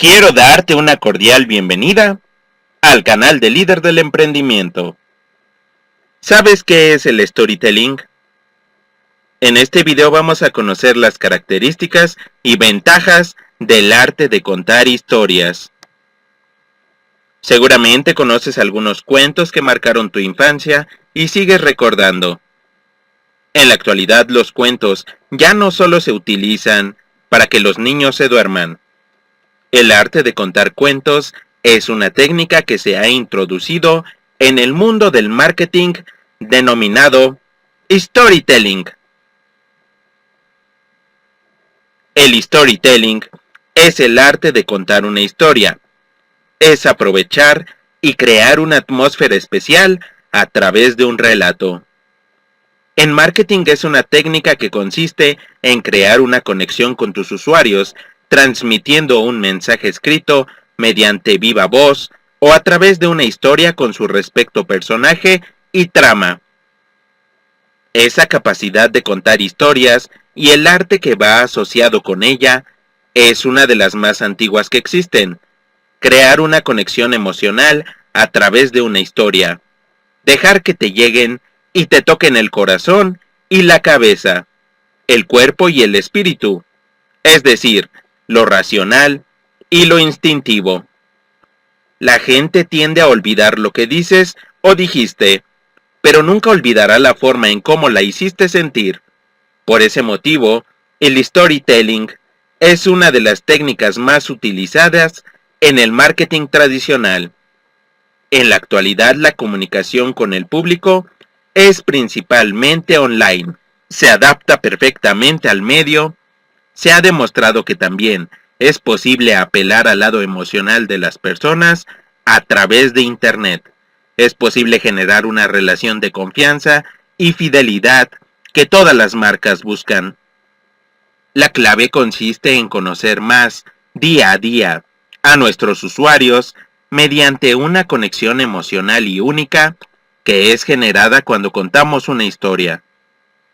Quiero darte una cordial bienvenida al canal de Líder del Emprendimiento. ¿Sabes qué es el storytelling? En este video vamos a conocer las características y ventajas del arte de contar historias. Seguramente conoces algunos cuentos que marcaron tu infancia y sigues recordando. En la actualidad los cuentos ya no solo se utilizan para que los niños se duerman. El arte de contar cuentos es una técnica que se ha introducido en el mundo del marketing denominado storytelling. El storytelling es el arte de contar una historia. Es aprovechar y crear una atmósfera especial a través de un relato. En marketing es una técnica que consiste en crear una conexión con tus usuarios, transmitiendo un mensaje escrito mediante viva voz o a través de una historia con su respectivo personaje y trama. Esa capacidad de contar historias y el arte que va asociado con ella es una de las más antiguas que existen. Crear una conexión emocional a través de una historia. Dejar que te lleguen y te toquen el corazón y la cabeza, el cuerpo y el espíritu, es decir, lo racional y lo instintivo. La gente tiende a olvidar lo que dices o dijiste, pero nunca olvidará la forma en cómo la hiciste sentir. Por ese motivo, el storytelling es una de las técnicas más utilizadas en el marketing tradicional. En la actualidad, la comunicación con el público es principalmente online. Se adapta perfectamente al medio. Se ha demostrado que también es posible apelar al lado emocional de las personas a través de Internet. Es posible generar una relación de confianza y fidelidad que todas las marcas buscan. La clave consiste en conocer más día a día a nuestros usuarios mediante una conexión emocional y única que es generada cuando contamos una historia.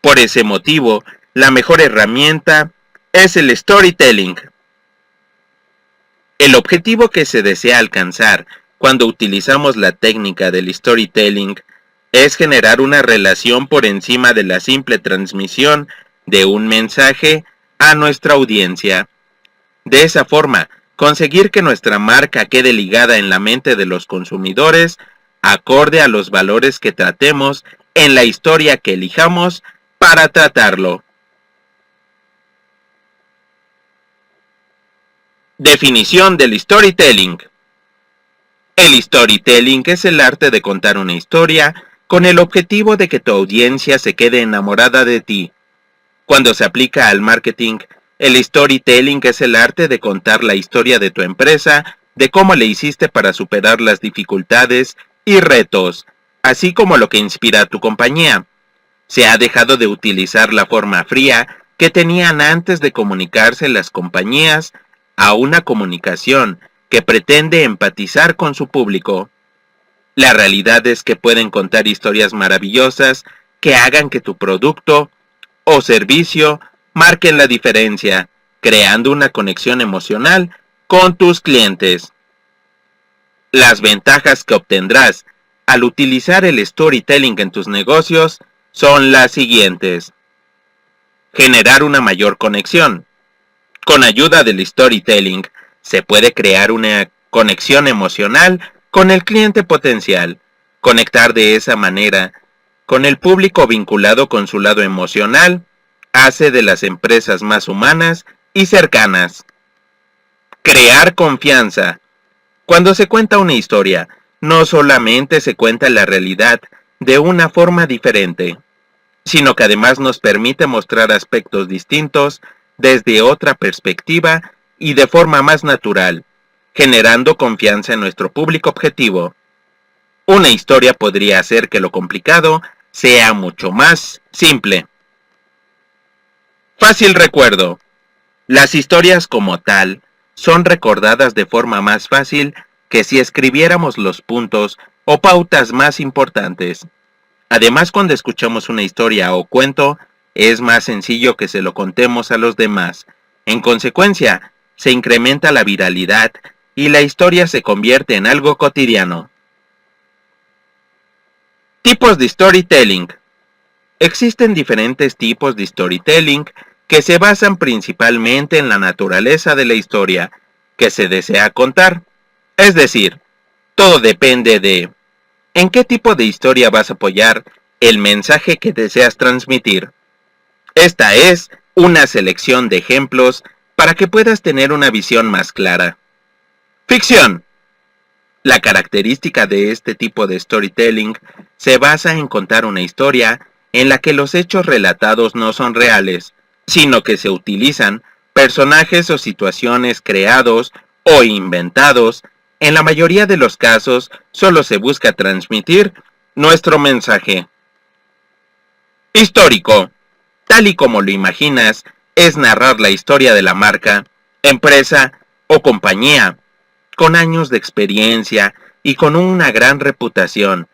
Por ese motivo, la mejor herramienta es el storytelling. El objetivo que se desea alcanzar cuando utilizamos la técnica del storytelling es generar una relación por encima de la simple transmisión de un mensaje a nuestra audiencia. De esa forma, conseguir que nuestra marca quede ligada en la mente de los consumidores acorde a los valores que tratemos en la historia que elijamos para tratarlo. Definición del storytelling. El storytelling es el arte de contar una historia con el objetivo de que tu audiencia se quede enamorada de ti. Cuando se aplica al marketing, el storytelling es el arte de contar la historia de tu empresa, de cómo le hiciste para superar las dificultades y retos, así como lo que inspira a tu compañía. Se ha dejado de utilizar la forma fría que tenían antes de comunicarse las compañías a una comunicación que pretende empatizar con su público. La realidad es que pueden contar historias maravillosas que hagan que tu producto o servicio marquen la diferencia, creando una conexión emocional con tus clientes. Las ventajas que obtendrás al utilizar el storytelling en tus negocios son las siguientes. Generar una mayor conexión. Con ayuda del storytelling, se puede crear una conexión emocional con el cliente potencial. Conectar de esa manera con el público vinculado con su lado emocional hace de las empresas más humanas y cercanas. Crear confianza. Cuando se cuenta una historia, no solamente se cuenta la realidad de una forma diferente, sino que además nos permite mostrar aspectos distintos desde otra perspectiva y de forma más natural, generando confianza en nuestro público objetivo. Una historia podría hacer que lo complicado sea mucho más simple. Fácil recuerdo. Las historias como tal son recordadas de forma más fácil que si escribiéramos los puntos o pautas más importantes. Además, cuando escuchamos una historia o cuento, es más sencillo que se lo contemos a los demás. En consecuencia, se incrementa la viralidad y la historia se convierte en algo cotidiano. Tipos de storytelling. Existen diferentes tipos de storytelling que se basan principalmente en la naturaleza de la historia que se desea contar. Es decir, todo depende de en qué tipo de historia vas a apoyar el mensaje que deseas transmitir. Esta es una selección de ejemplos para que puedas tener una visión más clara. Ficción. La característica de este tipo de storytelling se basa en contar una historia en la que los hechos relatados no son reales, sino que se utilizan personajes o situaciones creados o inventados. En la mayoría de los casos, solo se busca transmitir nuestro mensaje. Histórico. Tal y como lo imaginas, es narrar la historia de la marca, empresa o compañía, con años de experiencia y con una gran reputación,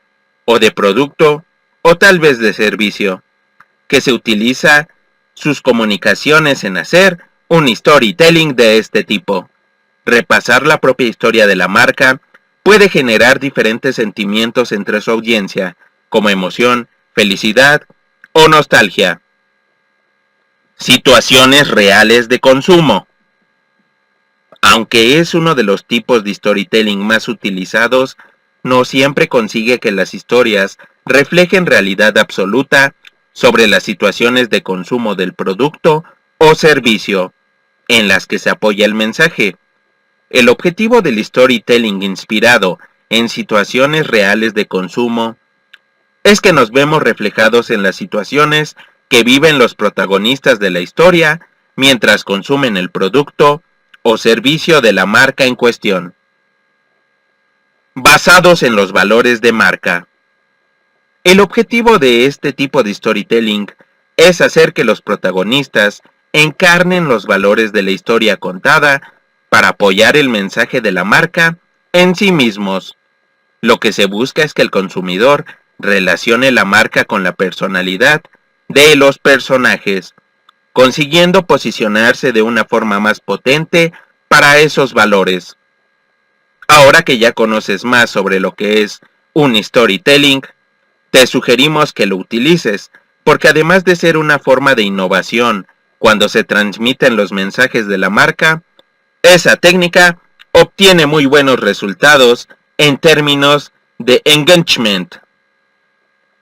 o de producto, o tal vez de servicio, que se utiliza sus comunicaciones en hacer un storytelling de este tipo. Repasar la propia historia de la marca puede generar diferentes sentimientos entre su audiencia, como emoción, felicidad o nostalgia. Situaciones reales de consumo. Aunque es uno de los tipos de storytelling más utilizados, no siempre consigue que las historias reflejen realidad absoluta sobre las situaciones de consumo del producto o servicio en las que se apoya el mensaje. El objetivo del storytelling inspirado en situaciones reales de consumo es que nos vemos reflejados en las situaciones que viven los protagonistas de la historia mientras consumen el producto o servicio de la marca en cuestión. Basados en los valores de marca. El objetivo de este tipo de storytelling es hacer que los protagonistas encarnen los valores de la historia contada para apoyar el mensaje de la marca en sí mismos. Lo que se busca es que el consumidor relacione la marca con la personalidad de los personajes, consiguiendo posicionarse de una forma más potente para esos valores. Ahora que ya conoces más sobre lo que es un storytelling, te sugerimos que lo utilices, porque además de ser una forma de innovación cuando se transmiten los mensajes de la marca, esa técnica obtiene muy buenos resultados en términos de engagement.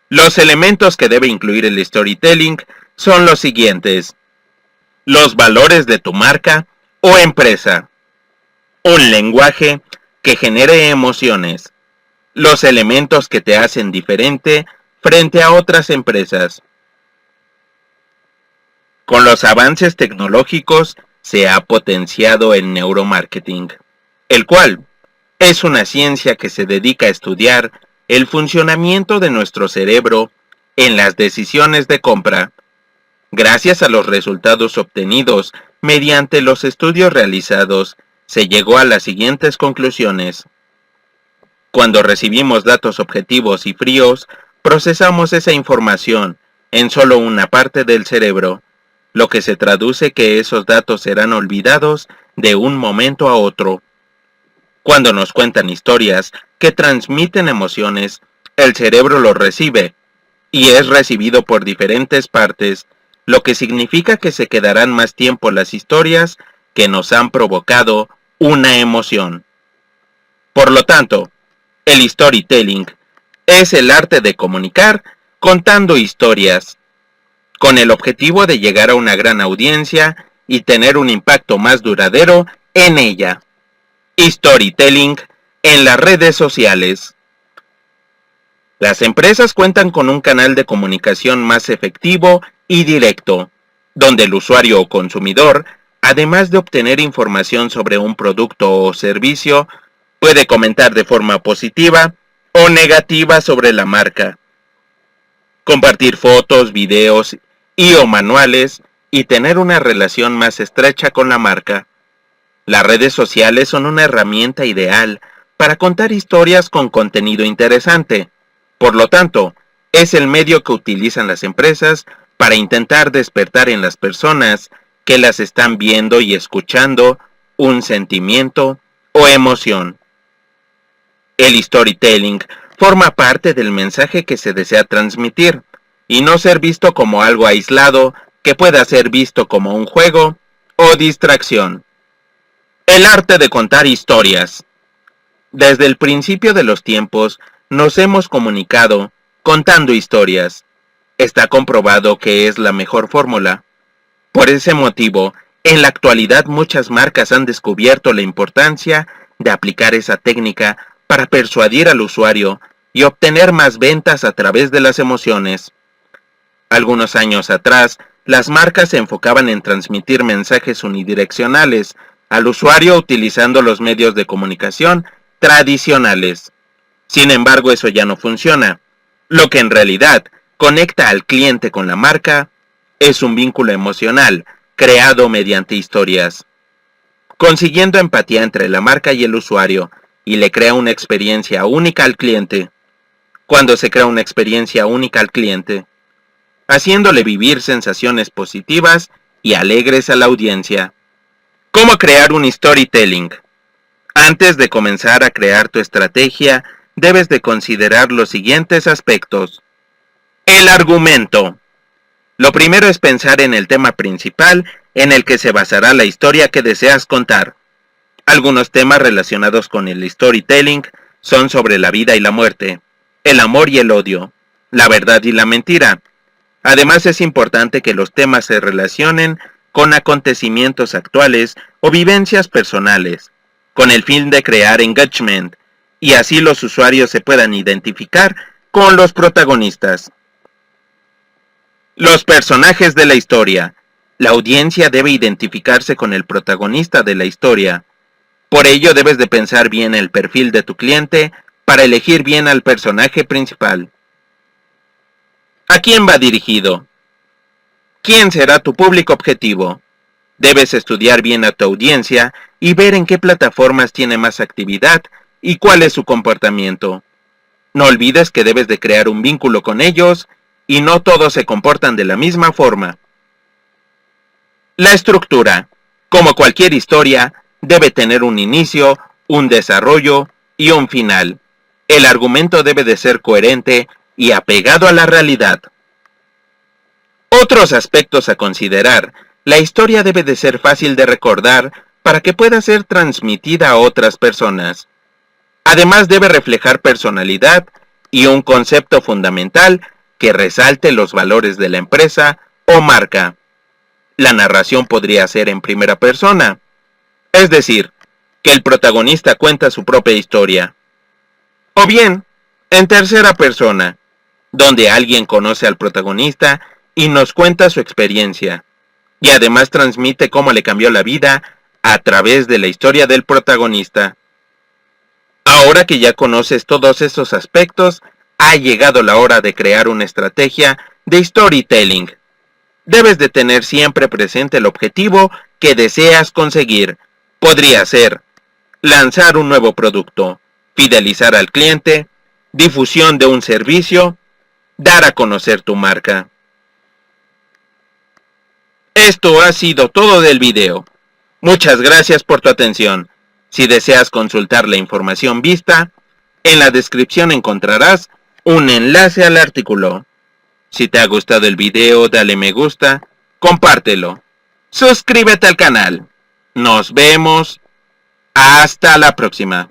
Los elementos que debe incluir el storytelling son los siguientes: los valores de tu marca o empresa, un lenguaje que genere emociones, los elementos que te hacen diferente frente a otras empresas. Con los avances tecnológicos se ha potenciado el neuromarketing, el cual es una ciencia que se dedica a estudiar el funcionamiento de nuestro cerebro en las decisiones de compra. Gracias a los resultados obtenidos mediante los estudios realizados, se llegó a las siguientes conclusiones. Cuando recibimos datos objetivos y fríos, procesamos esa información en solo una parte del cerebro, lo que se traduce que esos datos serán olvidados de un momento a otro. Cuando nos cuentan historias que transmiten emociones, el cerebro lo recibe, y es recibido por diferentes partes, lo que significa que se quedarán más tiempo las historias que nos han provocado una emoción. Por lo tanto, el storytelling es el arte de comunicar contando historias, con el objetivo de llegar a una gran audiencia y tener un impacto más duradero en ella. Storytelling en las redes sociales. Las empresas cuentan con un canal de comunicación más efectivo y directo, donde el usuario o consumidor, además de obtener información sobre un producto o servicio, puede comentar de forma positiva o negativa sobre la marca, compartir fotos, videos o manuales y tener una relación más estrecha con la marca. Las redes sociales son una herramienta ideal para contar historias con contenido interesante. Por lo tanto, es el medio que utilizan las empresas para intentar despertar en las personas que las están viendo y escuchando un sentimiento o emoción. El storytelling forma parte del mensaje que se desea transmitir, y no ser visto como algo aislado que pueda ser visto como un juego o distracción. El arte de contar historias. Desde el principio de los tiempos nos hemos comunicado contando historias. Está comprobado que es la mejor fórmula. Por ese motivo, en la actualidad muchas marcas han descubierto la importancia de aplicar esa técnica para persuadir al usuario y obtener más ventas a través de las emociones. Algunos años atrás, las marcas se enfocaban en transmitir mensajes unidireccionales al usuario utilizando los medios de comunicación tradicionales. Sin embargo, eso ya no funciona. Lo que en realidad conecta al cliente con la marca es un vínculo emocional creado mediante historias, consiguiendo empatía entre la marca y el usuario, y le crea una experiencia única al cliente. Cuando se crea una experiencia única al cliente, haciéndole vivir sensaciones positivas y alegres a la audiencia. ¿Cómo crear un storytelling? Antes de comenzar a crear tu estrategia, debes de considerar los siguientes aspectos. El argumento. Lo primero es pensar en el tema principal en el que se basará la historia que deseas contar. Algunos temas relacionados con el storytelling son sobre la vida y la muerte, el amor y el odio, la verdad y la mentira. Además, es importante que los temas se relacionen con acontecimientos actuales o vivencias personales, con el fin de crear engagement, y así los usuarios se puedan identificar con los protagonistas. Los personajes de la historia. La audiencia debe identificarse con el protagonista de la historia. Por ello debes de pensar bien el perfil de tu cliente para elegir bien al personaje principal. ¿A quién va dirigido? ¿Quién será tu público objetivo? Debes estudiar bien a tu audiencia y ver en qué plataformas tiene más actividad y cuál es su comportamiento. No olvides que debes de crear un vínculo con ellos y no todos se comportan de la misma forma. La estructura. Como cualquier historia, debe tener un inicio, un desarrollo y un final. El argumento debe de ser coherente y apegado a la realidad. Otros aspectos a considerar. La historia debe de ser fácil de recordar para que pueda ser transmitida a otras personas. Además debe reflejar personalidad y un concepto fundamental que resalte los valores de la empresa o marca. La narración podría ser en primera persona, es decir, que el protagonista cuenta su propia historia. O bien, en tercera persona, donde alguien conoce al protagonista y nos cuenta su experiencia, y además transmite cómo le cambió la vida a través de la historia del protagonista. Ahora que ya conoces todos estos aspectos, ha llegado la hora de crear una estrategia de storytelling. Debes de tener siempre presente el objetivo que deseas conseguir. Podría ser lanzar un nuevo producto, fidelizar al cliente, difusión de un servicio, dar a conocer tu marca. Esto ha sido todo del video. Muchas gracias por tu atención. Si deseas consultar la información vista, en la descripción encontrarás un enlace al artículo. Si te ha gustado el video, dale me gusta, compártelo. Suscríbete al canal. Nos vemos. Hasta la próxima.